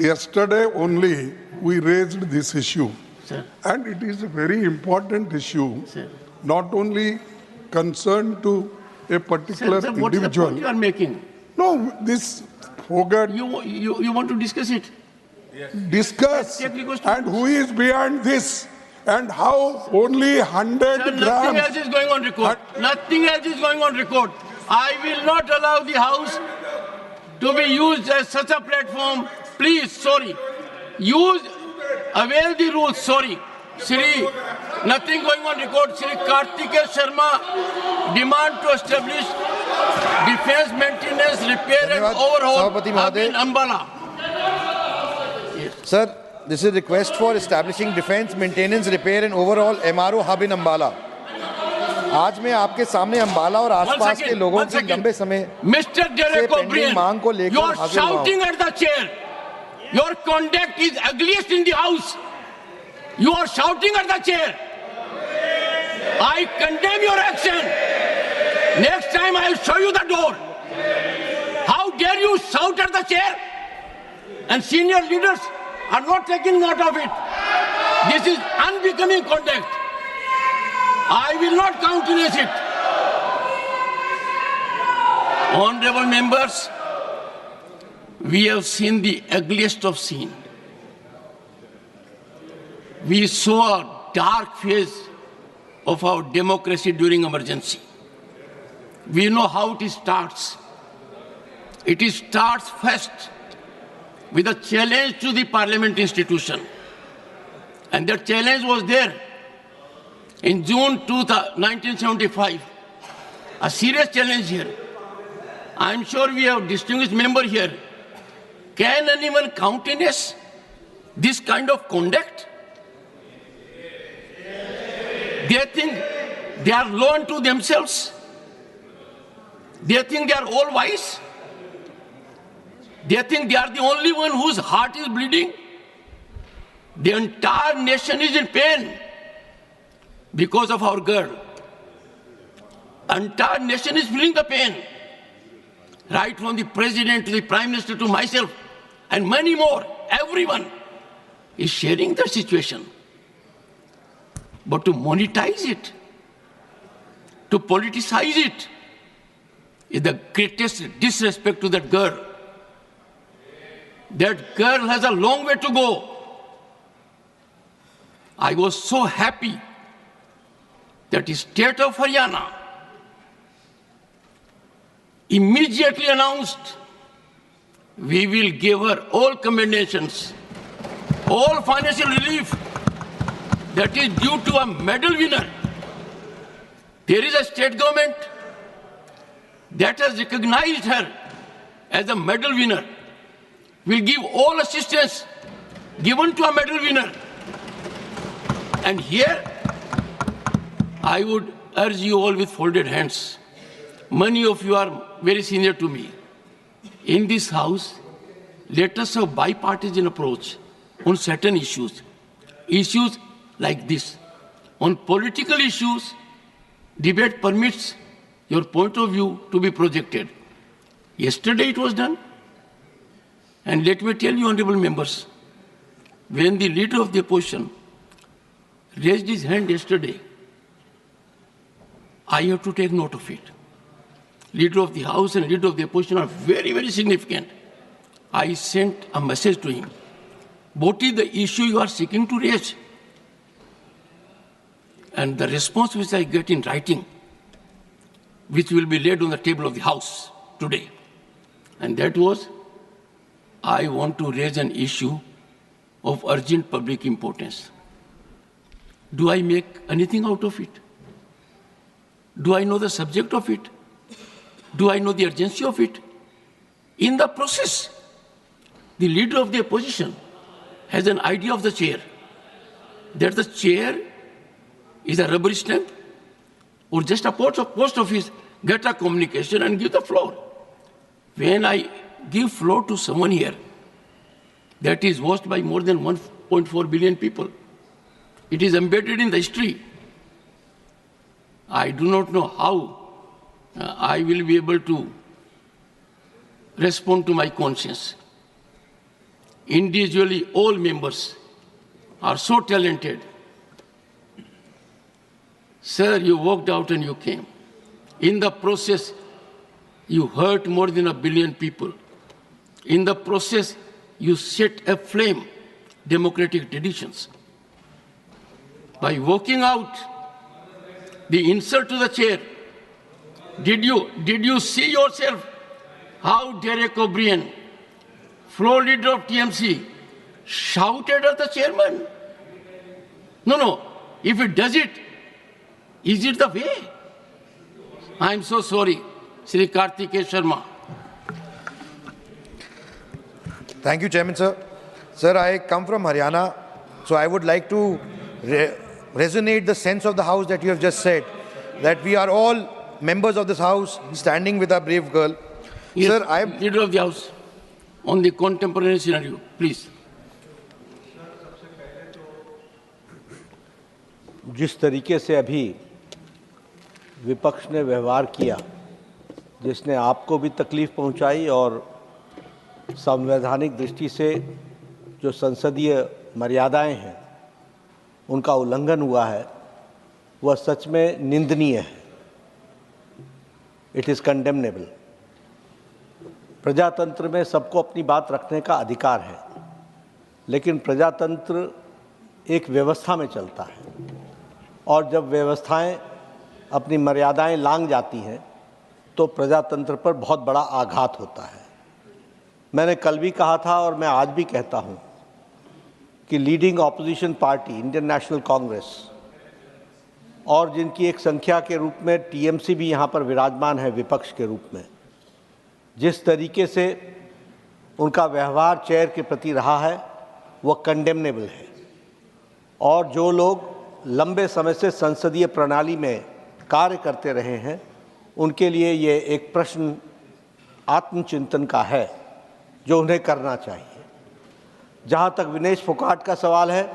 Yesterday only we raised this issue. Sir. And it is a very important issue, Sir. not only concerned to a particular Sir, what is the individual. point you are making? No, this forgot You want to discuss it? discuss Take the question. and who is behind this and how only 100 Sir, nothing grams. else is going on record. Nothing else is going on record. I will not allow the House to be used as such a platform. Please, sorry. Avail the rules, sorry. Shri, nothing going on record. Shri Kartikeya Sharma demand to establish defense maintenance, repair and धन्यवाद, overhaul सभापति hub in महोदय। Ambala. Sir, this is request for establishing defense maintenance repair and overall MRO hub in Ambala. आज मैं आपके सामने अंबाला और आसपास के लोगों की लंबे समय Mr. Derek O'Brien, मांग को लेकर you are हाजिर हुआ हूं। shouting at the chair. Your conduct is ugliest in the House. You are shouting at the chair. I condemn your action. Next time I will show you the door. How dare you shout at the chair? And senior leaders are not taking note of it. This is unbecoming conduct. I will not countenance it. Honorable members, we have seen the ugliest of scene. We saw a dark phase of our democracy during emergency. We know how it starts. It starts first with a challenge to the parliament institution. And that challenge was there in June 1975. A serious challenge here. I'm sure we have distinguished member here. Can anyone countenance this kind of conduct? They think they are law unto themselves. They think they are all wise. They think they are the only one whose heart is bleeding. The entire nation is in pain because of our girl. Entire nation is feeling the pain. Right from the president to the prime minister to myself and many more, everyone is sharing the situation. But to monetize it, to politicize it, is the greatest disrespect to that girl. That girl has a long way to go. I was so happy that the state of Haryana immediately announced we will give her all commendations, all financial relief that is due to a medal winner. There is a state government that has recognized her as a medal winner. Will give all assistance given to a medal winner. And here, I would urge you all with folded hands. Many of you are very senior to me. In this House, let us have bipartisan approach on certain issues. Issues like this. On political issues, debate permits your point of view to be projected. Yesterday it was done. And let me tell you, honorable members, when the leader of the opposition raised his hand yesterday, I have to take note of it. Leader of the House and leader of the opposition are very, very significant. I sent a message to him. What is the issue you are seeking to raise? And the response which I get in writing, which will be laid on the table of the House today, and that was, I want to raise an issue of urgent public importance. Do I make anything out of it? Do I know the subject of it? Do I know the urgency of it? In the process, the leader of the opposition has an idea of the chair, that the chair is a rubber stamp or just a post office, get a communication and give the floor. When I give floor to someone here that is watched by more than 1.4 billion people, it is embedded in the history. I do not know how I will be able to respond to my conscience. individually all members are so talented. Sir, you walked out and you came. In the process, you hurt more than 1 billion people. In the process, you set aflame democratic traditions. By walking out, the insult to the chair, did you see yourself how Derek O'Brien, floor leader of TMC, shouted at the chairman? No. If it does it, is it the way? I am so sorry, Sri Kartikeya Sharma. Thank you, Chairman, sir. Sir, I come from Haryana, so I would like to resonate the sense of the House that you have just said, that we are all members of this House standing with our brave girl. Yes, Sir, I am... Leader of the House, on the contemporary scenario, please. जिस तरीके से अभी विपक्ष ने व्यवहार किया, जिसने आपको भी तकलीफ पहुंचाई और संवैधानिक दृष्टि से जो संसदीय मर्यादाएं हैं उनका उल्लंघन हुआ है, वह सच में निंदनीय है। It is condemnable. प्रजातंत्र में सबको अपनी बात रखने का अधिकार है, लेकिन प्रजातंत्र एक व्यवस्था में चलता है और जब व्यवस्थाएं अपनी मर्यादाएं लांघ जाती हैं तो प्रजातंत्र पर बहुत बड़ा आघात होता है। मैंने कल भी कहा था और मैं आज भी कहता हूं कि leading opposition party Indian national Congress और जिनकी एक संख्या के रूप में टीएमसी भी यहाँ पर विराजमान है विपक्ष के रूप में, जिस तरीके से उनका व्यवहार चेयर के प्रति रहा है वह कंडेमनेबल है। और जो लोग लंबे समय से संसदीय प्रणाली में कार्य करते रहे हैं उनके लिए ये एक प्रश्न आत्मचिंतन का है जो उन्हें करना चाहिए। जहाँ तक विनेश फोगाट का सवाल है,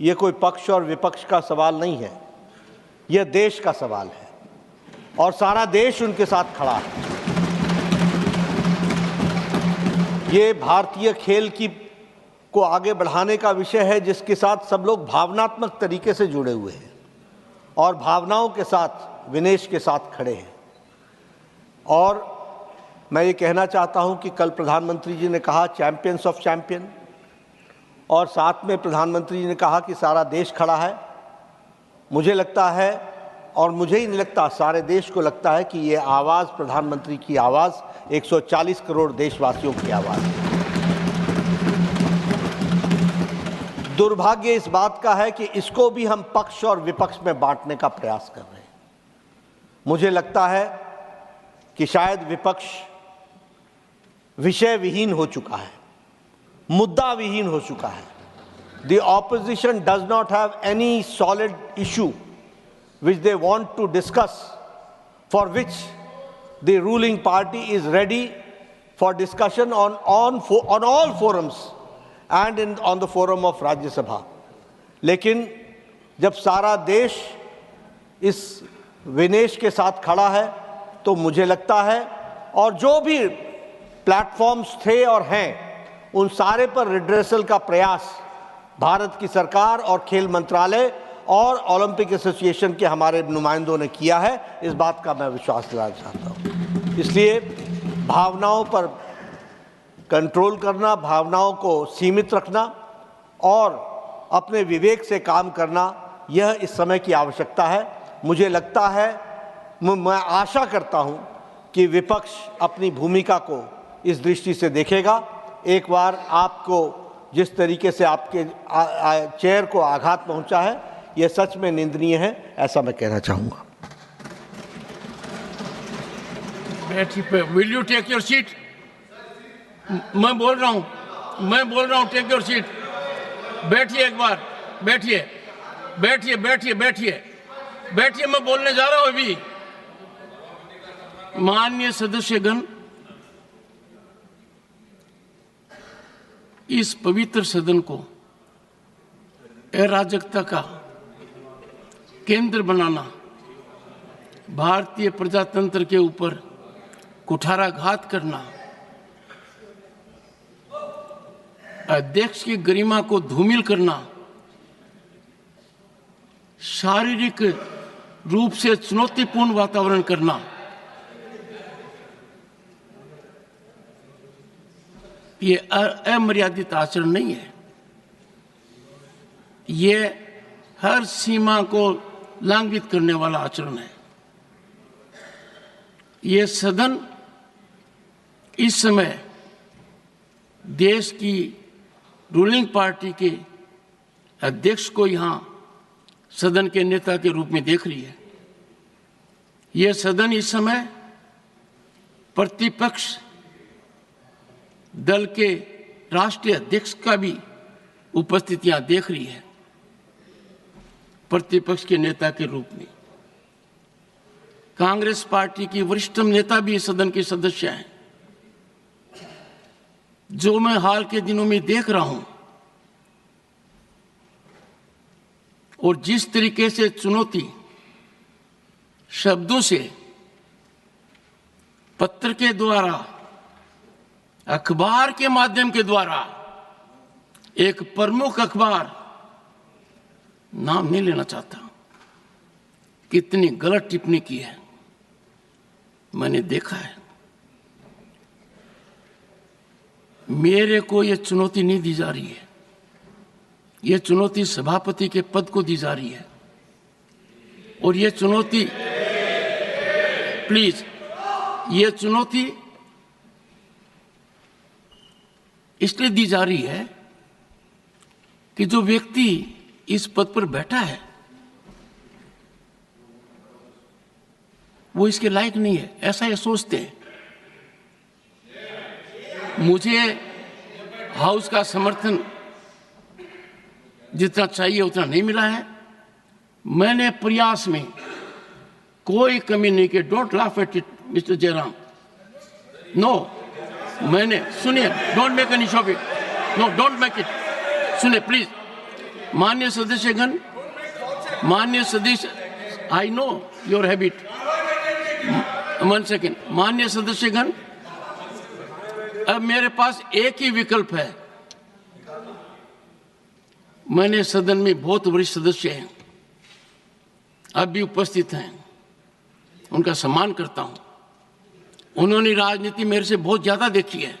ये कोई पक्ष और विपक्ष का सवाल नहीं है, यह देश का सवाल है और सारा देश उनके साथ खड़ा है। ये भारतीय खेल को आगे बढ़ाने का विषय है जिसके साथ सब लोग भावनात्मक तरीके से जुड़े हुए हैं और भावनाओं के साथ विनेश के साथ खड़े हैं। और मैं ये कहना चाहता हूं कि कल प्रधानमंत्री जी ने कहा चैंपियंस ऑफ चैंपियन, और साथ में प्रधानमंत्री जी ने कहा कि सारा देश खड़ा है। मुझे लगता है, और मुझे ही नहीं लगता, सारे देश को लगता है कि ये आवाज़ प्रधानमंत्री की आवाज़ 140 करोड़ देशवासियों की आवाज़ है। दुर्भाग्य इस बात का है कि इसको भी हम पक्ष और विपक्ष में बांटने का प्रयास कर रहे हैं। मुझे लगता है कि शायद विपक्ष विषय विहीन हो चुका है, मुद्दा विहीन हो चुका है। The opposition does not have any solid issue which they want to discuss, for which the ruling party is ready for discussion on all forums and on the forum of Rajya Sabha. लेकिन जब सारा देश इस विनेश के साथ खड़ा है तो मुझे लगता है, और जो भी प्लेटफॉर्म्स थे और हैं उन सारे पर रिड्रेसल का प्रयास भारत की सरकार और खेल मंत्रालय और ओलंपिक एसोसिएशन के हमारे नुमाइंदों ने किया है। इस बात का मैं विश्वास दिलाना चाहता हूँ। इसलिए भावनाओं पर कंट्रोल करना, भावनाओं को सीमित रखना और अपने विवेक से काम करना, यह इस समय की आवश्यकता है। मुझे लगता है, मैं आशा करता हूं कि विपक्ष अपनी भूमिका को इस दृष्टि से देखेगा। एक बार आपको जिस तरीके से आपके चेयर को आघात पहुंचा है, यह सच में निंदनीय है, ऐसा मैं कहना चाहूंगा। Will you take your seat? मैं बोल रहा हूँ, टेक योर सीट। बैठिए एक बार, बैठिए, मैं बोलने जा रहा हूँ अभी। माननीय सदस्यगण, इस पवित्र सदन को अराजकता का केंद्र बनाना, भारतीय प्रजातंत्र के ऊपर कुठाराघात करना अध्यक्ष की गरिमा को धूमिल करना, शारीरिक रूप से चुनौतीपूर्ण वातावरण करना, ये अमर्यादित आचरण नहीं है। ये हर सीमा को लंघित करने वाला आचरण है। ये सदन इस समय देश की रूलिंग पार्टी के अध्यक्ष को यहां सदन के नेता के रूप में देख रही है। यह सदन इस समय प्रतिपक्ष दल के राष्ट्रीय अध्यक्ष का भी उपस्थितियां देख रही है, प्रतिपक्ष के नेता के रूप में। कांग्रेस पार्टी की वरिष्ठतम नेता भी सदन के सदस्य हैं। जो मैं हाल के दिनों में देख रहा हूं और जिस तरीके से चुनौती शब्दों से, पत्र के द्वारा, अखबार के माध्यम के द्वारा, एक प्रमुख अखबार, नाम नहीं लेना चाहता, कितनी गलत टिप्पणी की है, मैंने देखा है। मेरे को यह चुनौती नहीं दी जा रही है, यह चुनौती सभापति के पद को दी जा रही है। और यह चुनौती, प्लीज, यह चुनौती इसलिए दी जा रही है कि जो व्यक्ति इस पद पर बैठा है वो इसके लायक नहीं है, ऐसा ये सोचते हैं। मुझे हाउस का समर्थन जितना चाहिए उतना नहीं मिला है। मैंने प्रयास में कोई कमी नहीं की। Don't laugh at it mister Jairam. No, मैंने, सुनिए, don't make an issue of it. No, don't make it. सुनिए प्लीज। माननीय सदस्यगण, माननीय सदस्य, I know your habit. 1 second. माननीय सदस्यगण, अब मेरे पास एक ही विकल्प है। मैंने सदन में बहुत वरिष्ठ सदस्य हैं, अब भी उपस्थित हैं, उनका सम्मान करता हूं। उन्होंने राजनीति मेरे से बहुत ज्यादा देखी है।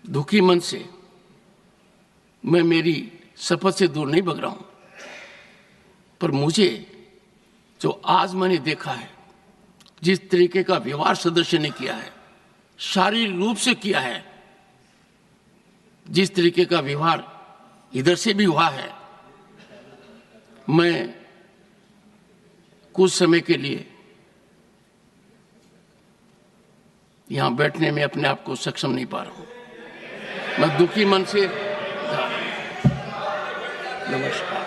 दुखी मन से मैं मेरी शपथ से दूर नहीं भग रहा हूं, पर मुझे जो आज मैंने देखा है, जिस तरीके का व्यवहार सदस्य ने किया है, शारीरिक रूप से किया है, जिस तरीके का व्यवहार इधर से भी हुआ है, मैं कुछ समय के लिए यहां बैठने में अपने आप को सक्षम नहीं पा रहा हूं। मैं दुखी मन से, नमस्कार।